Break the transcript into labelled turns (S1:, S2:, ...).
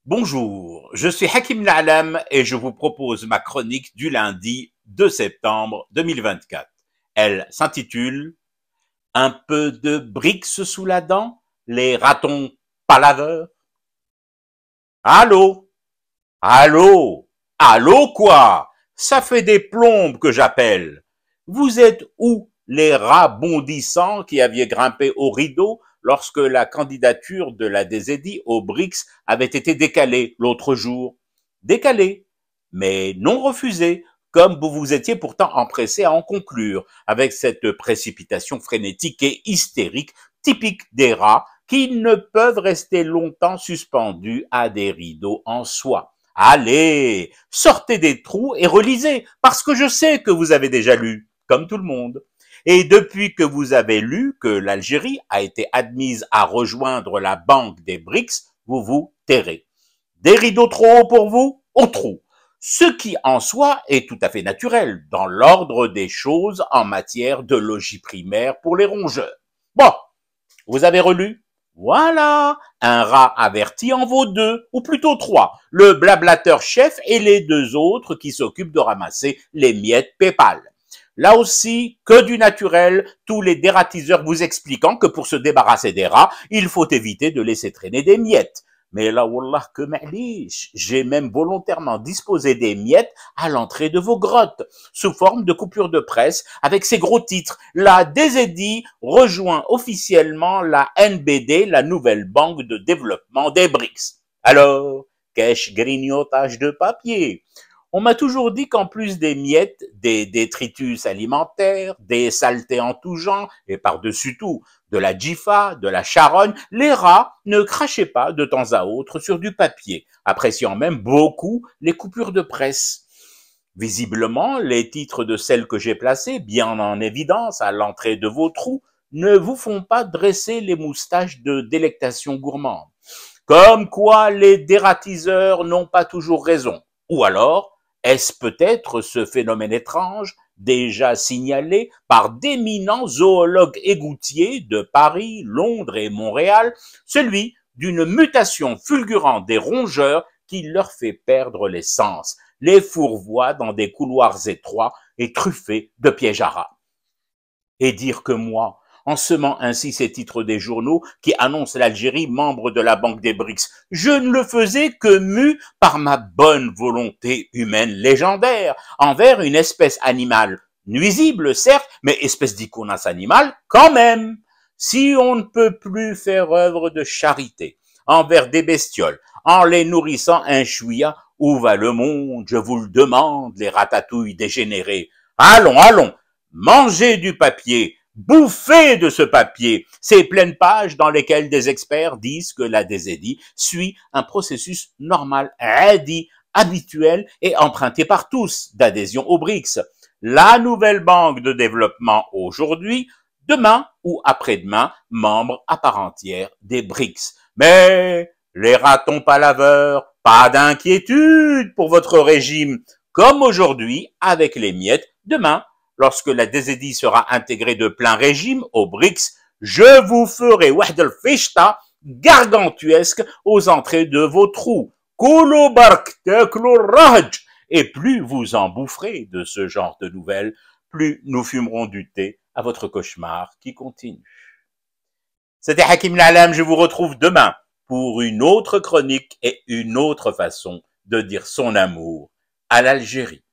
S1: Bonjour, je suis Hakim Na'alam et je vous propose ma chronique du lundi 2 septembre 2024. Elle s'intitule Un peu de Brix sous la dent, les ratons pas laveurs. Allô? Allô? Allô quoi? Ça fait des plombes que j'appelle. Vous êtes où, les rats bondissants qui aviez grimpé au rideau lorsque la candidature de la DZI au BRICS avait été décalée l'autre jour? Décalée, mais non refusée, comme vous vous étiez pourtant empressé à en conclure, avec cette précipitation frénétique et hystérique typique des rats qui ne peuvent rester longtemps suspendus à des rideaux en soie. Allez, sortez des trous et relisez, parce que je sais que vous avez déjà lu, comme tout le monde. Et depuis que vous avez lu que l'Algérie a été admise à rejoindre la Banque des BRICS, vous vous tairez. Des rideaux trop hauts pour vous? Au trou. Ce qui en soi est tout à fait naturel dans l'ordre des choses en matière de logis primaire pour les rongeurs. Bon, vous avez relu? Voilà, un rat averti en vaut deux, ou plutôt trois, le blablateur chef et les deux autres qui s'occupent de ramasser les miettes PayPal. Là aussi, que du naturel, tous les dératiseurs vous expliquant que pour se débarrasser des rats, il faut éviter de laisser traîner des miettes. Mais là, wallah, que ma'liche, j'ai même volontairement disposé des miettes à l'entrée de vos grottes, sous forme de coupures de presse, avec ces gros titres. La DZI rejoint officiellement la NBD, la nouvelle banque de développement des BRICS. Alors, qu'est-ce grignotage de papier? On m'a toujours dit qu'en plus des miettes, des détritus alimentaires, des saletés en tout genre, et par-dessus tout, de la jifa, de la charogne, les rats ne crachaient pas de temps à autre sur du papier, appréciant même beaucoup les coupures de presse. Visiblement, les titres de celles que j'ai placées, bien en évidence à l'entrée de vos trous, ne vous font pas dresser les moustaches de délectation gourmande. Comme quoi les dératiseurs n'ont pas toujours raison. Ou alors, est-ce peut-être ce phénomène étrange, déjà signalé par d'éminents zoologues égoutiers de Paris, Londres et Montréal, celui d'une mutation fulgurante des rongeurs qui leur fait perdre les sens, les fourvoie dans des couloirs étroits et truffés de pièges à rats? Et dire que moi, en semant ainsi ces titres des journaux qui annoncent l'Algérie membre de la Banque des BRICS, je ne le faisais que mu par ma bonne volonté humaine légendaire envers une espèce animale, nuisible certes, mais espèce d'icônas animale quand même. Si on ne peut plus faire œuvre de charité envers des bestioles, en les nourrissant un chouïa, où va le monde, je vous le demande, les ratatouilles dégénérées? Allons, allons, mangez du papier, bouffez de ce papier, ces pleines pages dans lesquelles des experts disent que la DZI suit un processus normal, habituel et emprunté par tous d'adhésion aux BRICS. La nouvelle banque de développement aujourd'hui, demain ou après-demain, membre à part entière des BRICS. Mais les ratons pas laveurs, pas d'inquiétude pour votre régime, comme aujourd'hui avec les miettes, demain, lorsque la DZI sera intégrée de plein régime aux BRICS, je vous ferai wahed al-fishta gargantuesque aux entrées de vos trous. Koulou bark teklou raj. Et plus vous en boufferez de ce genre de nouvelles, plus nous fumerons du thé à votre cauchemar qui continue. C'était Hakim Na'alam, je vous retrouve demain pour une autre chronique et une autre façon de dire son amour à l'Algérie.